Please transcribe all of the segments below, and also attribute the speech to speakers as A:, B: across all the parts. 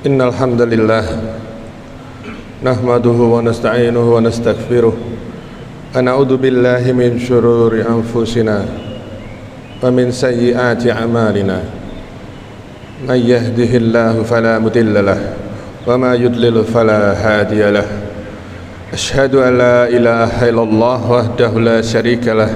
A: إن الحمد لله نحمده ونستعينه ونستغفره ونعوذ بالله من شرور أنفسنا ومن سيئات أعمالنا من يهده الله فلا مضل له وما يضلل فلا هادي له أشهد أن لا إله إلا الله وحده لا شريك له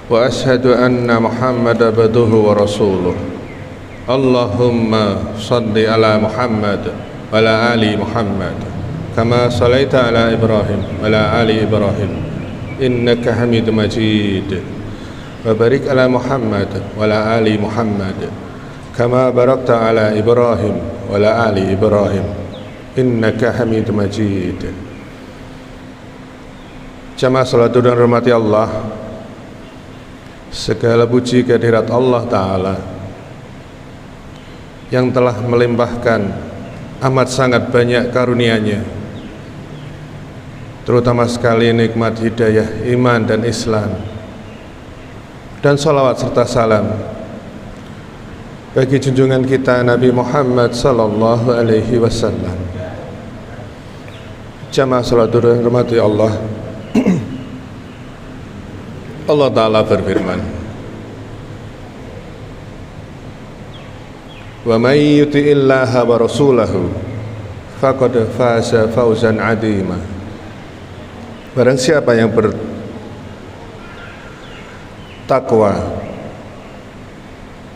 A: وأشهد أن محمدا عبده ورسوله اللهم صل على محمد وعلى آل محمد كما صليت على إبراهيم وعلى آل إبراهيم إنك حميد مجيد وبارك على محمد وعلى آل محمد كما باركت على إبراهيم وعلى آل إبراهيم إنك حميد مجيد. Jamaah salatu dan rahmati Allah, segala puji kehadirat Allah Ta'ala yang telah melimpahkan amat sangat banyak karunia-Nya, terutama sekali nikmat hidayah iman dan Islam, dan salawat serta salam bagi junjungan kita Nabi Muhammad sallallahu alaihi wasallam. Jamaah salatu dan rahmati Allah, Allah Ta'ala berfirman, wa may yuti'illaha wa rasulahu faqad faza fawzan 'azima. Barang siapa yang bertakwa,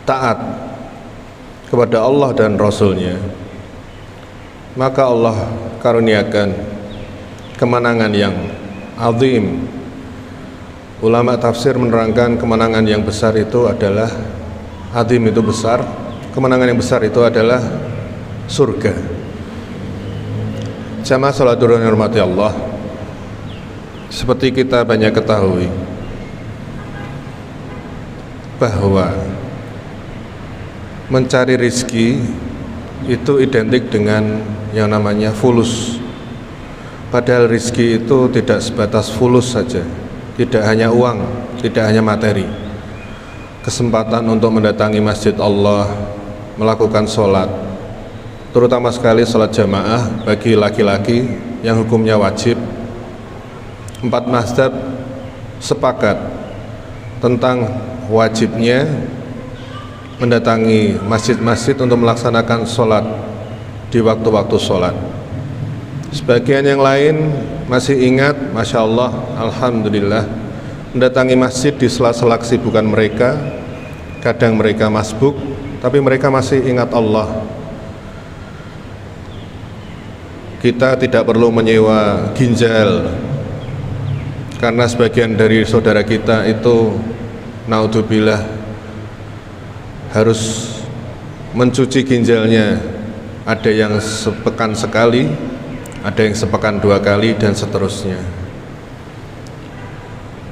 A: taat kepada Allah dan Rasul-Nya, maka Allah karuniakan kemenangan yang azim. Ulama tafsir menerangkan kemenangan yang besar itu adalah azim, itu besar. Kemenangan yang besar itu adalah surga. Jamaah salatu dan hormati Allah, seperti kita banyak ketahui bahwa mencari rizki itu identik dengan yang namanya fulus. Padahal rizki itu tidak sebatas fulus saja, tidak hanya uang, tidak hanya materi. Kesempatan untuk mendatangi masjid Allah, melakukan sholat, terutama sekali sholat jamaah bagi laki-laki yang hukumnya wajib. 4 mazhab sepakat tentang wajibnya mendatangi masjid-masjid untuk melaksanakan sholat di waktu-waktu sholat. Sebagian yang lain masih ingat, Masya Allah, Alhamdulillah, mendatangi masjid di sela-sela kesibukan mereka. Kadang mereka masbuk, tapi mereka masih ingat Allah. Kita tidak perlu menyewa ginjal, karena sebagian dari saudara kita itu naudzubillah harus mencuci ginjalnya. Ada yang sepekan sekali, ada yang sepekan 2 kali, dan seterusnya.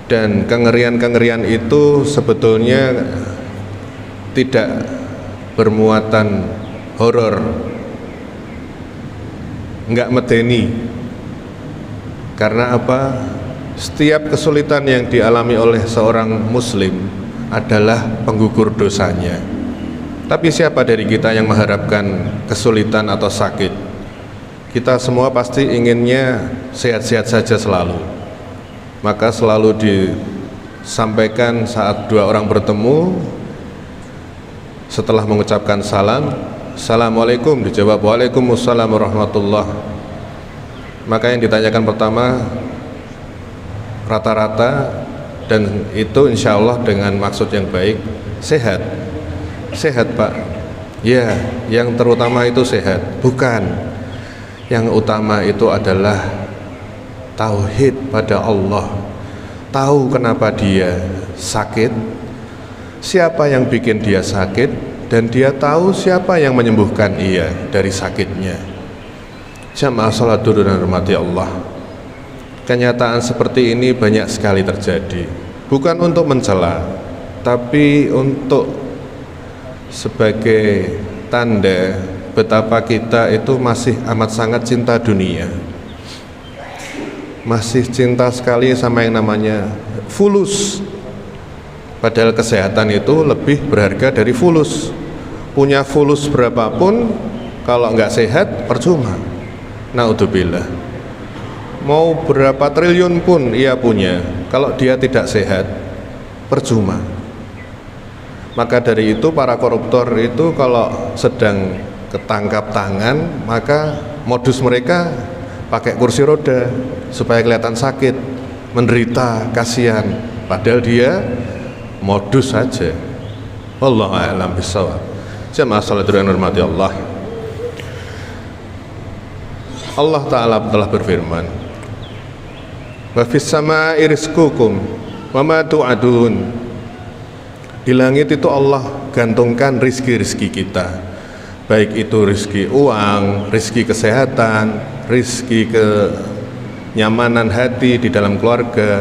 A: Dan kengerian-kengerian itu sebetulnya tidak bermuatan horor, enggak medeni. Karena apa? Setiap kesulitan yang dialami oleh seorang muslim adalah penggugur dosanya. Tapi siapa dari kita yang mengharapkan kesulitan atau sakit? Kita semua pasti inginnya sehat-sehat saja selalu. Maka selalu disampaikan saat 2 orang bertemu, setelah mengucapkan salam, Assalamualaikum, dijawab Waalaikumsalam warahmatullah. Maka yang ditanyakan pertama rata-rata, dan itu insya Allah dengan maksud yang baik, sehat. Sehat Pak? Ya, yang terutama itu sehat. Bukan, yang utama itu adalah tauhid pada Allah. Tahu kenapa dia sakit, siapa yang bikin dia sakit, dan dia tahu siapa yang menyembuhkan ia dari sakitnya. Jamaah salatu dan hormati Allah, kenyataan seperti ini banyak sekali terjadi. Bukan untuk mencela, tapi untuk sebagai tanda betapa kita itu masih amat sangat cinta dunia, masih cinta sekali sama yang namanya fulus. Padahal kesehatan itu lebih berharga dari fulus. Punya fulus berapapun, Kalau nggak sehat, percuma. Naudzubillah. Mau berapa triliun pun ia punya, kalau dia tidak sehat, percuma. Maka dari itu para koruptor itu kalau sedang ketangkap tangan, maka modus mereka pakai kursi roda supaya kelihatan sakit, menderita, kasihan. Padahal dia modus saja. Wallahu a'lam bishawab. Jamaah salat yang hormati Allah. Allah Ta'ala telah berfirman, wa fis samaa'i rizqukum wa ma tu'adun. Di langit itu Allah gantungkan rizki-rizki kita, baik itu rizki uang, rizki kesehatan, rizki kenyamanan hati di dalam keluarga,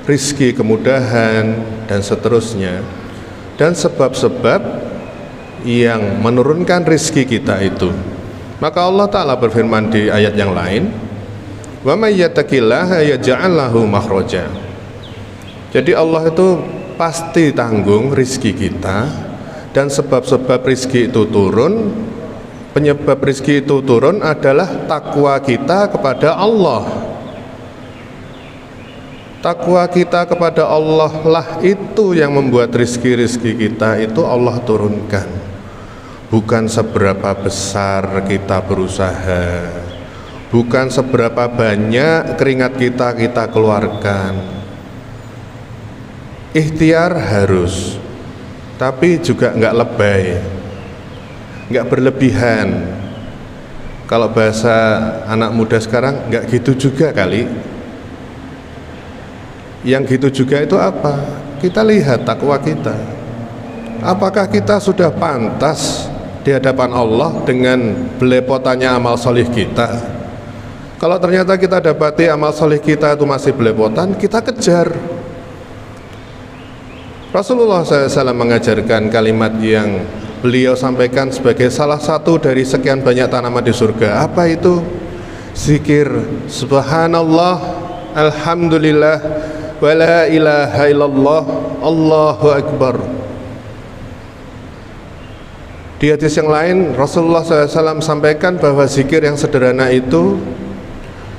A: rizki kemudahan, dan seterusnya. Dan sebab-sebab yang menurunkan rizki kita itu. Maka Allah Ta'ala berfirman di ayat yang lain, wa may yattaqillaha yaj'al lahu makhraja. Jadi Allah itu pasti tanggung rizki kita, dan sebab-sebab rizki itu turun, penyebab rizki itu turun adalah takwa kita kepada Allah. Takwa kita kepada Allah lah itu yang membuat rizki-rizki kita itu Allah turunkan. Bukan seberapa besar kita berusaha, bukan seberapa banyak keringat kita keluarkan. Ikhtiar harus, tapi juga nggak lebay, nggak berlebihan. Kalau bahasa anak muda sekarang, nggak gitu juga kali. Yang gitu juga itu apa? Kita lihat takwa kita. Apakah kita sudah pantas di hadapan Allah dengan belepotannya amal solih kita? Kalau ternyata kita dapati amal solih kita itu masih belepotan, kita kejar. Rasulullah SAW mengajarkan kalimat yang beliau sampaikan sebagai salah satu dari sekian banyak tanaman di surga. Apa itu? Zikir subhanallah, alhamdulillah, wa la ilaha illallah, Allahu akbar. Di hadis yang lain Rasulullah SAW sampaikan bahwa zikir yang sederhana itu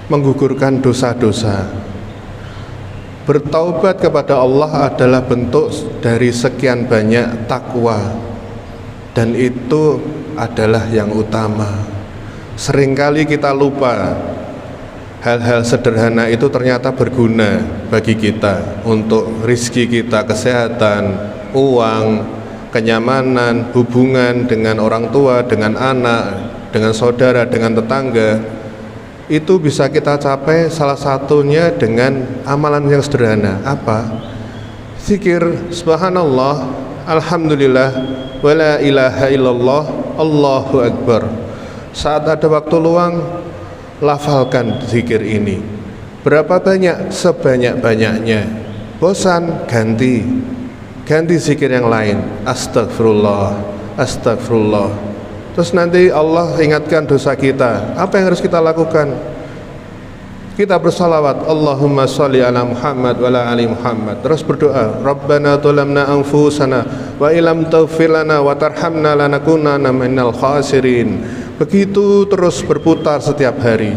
A: menggugurkan dosa-dosa. Bertaubat kepada Allah adalah bentuk dari sekian banyak takwa, dan itu adalah yang utama. Seringkali kita lupa hal-hal sederhana itu ternyata berguna bagi kita untuk rizki kita, kesehatan, uang, kenyamanan, hubungan dengan orang tua, dengan anak, dengan saudara, dengan tetangga. Itu bisa kita capai salah satunya dengan amalan yang sederhana. Apa? Zikir subhanallah, alhamdulillah, wa la ilaha illallah, Allahu akbar. Saat ada waktu luang, lafalkan zikir ini. Berapa banyak? Sebanyak-banyaknya. Bosan, ganti zikir yang lain. Astagfirullah, astagfirullah. Terus nanti Allah ingatkan dosa kita. Apa yang harus kita lakukan? Kita bersalawat, Allahumma sholli ala Muhammad wa ala ali Muhammad. Terus berdoa, Rabbana tulamna anfusana wa ilam taghfir lana wa tarhamna lanakunanna minal khasirin. Begitu terus berputar setiap hari.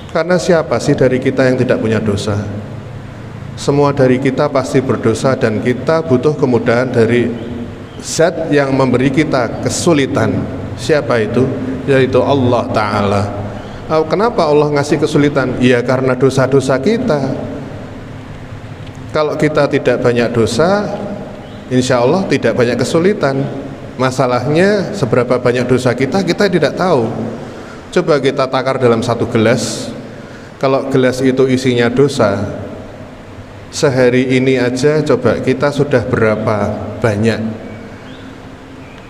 A: Karena siapa sih dari kita yang tidak punya dosa? Semua dari kita pasti berdosa, dan kita butuh kemudahan dari zat yang memberi kita kesulitan. Siapa itu? Yaitu Allah Ta'ala. Kenapa Allah ngasih kesulitan? Ya karena dosa-dosa kita. Kalau kita tidak banyak dosa, insya Allah tidak banyak kesulitan. Masalahnya seberapa banyak dosa kita tidak tahu. Coba kita takar dalam satu gelas. Kalau gelas itu isinya dosa, sehari ini aja coba kita sudah berapa banyak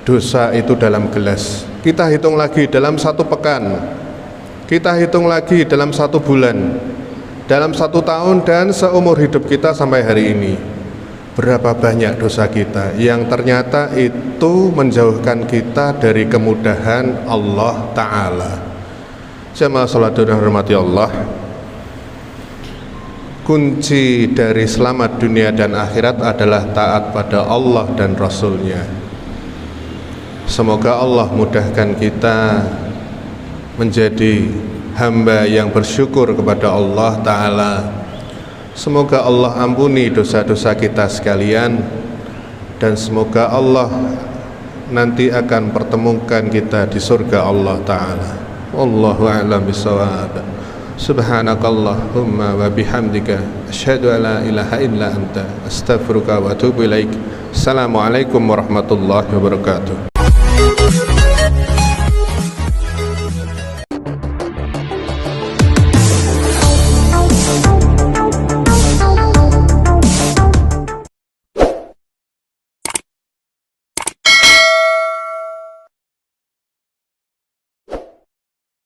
A: dosa itu dalam gelas. Kita hitung lagi dalam satu pekan, kita hitung lagi dalam satu bulan, dalam satu tahun, dan seumur hidup kita sampai hari ini. Berapa banyak dosa kita yang ternyata itu menjauhkan kita dari kemudahan Allah Ta'ala. Jamaah salat dan hormati Allah. Kunci dari selamat dunia dan akhirat adalah taat pada Allah dan Rasulnya. Semoga Allah mudahkan kita menjadi hamba yang bersyukur kepada Allah Ta'ala. Semoga Allah ampuni dosa-dosa kita sekalian, dan semoga Allah nanti akan pertemukan kita di surga Allah Ta'ala. Wallahu a'lam bishawab. Subhanakallahumma wa bihamdika asyhadu an la ilaha illa anta astaghfiruka wa atubu ilaik. Assalamualaikum warahmatullahi wabarakatuh.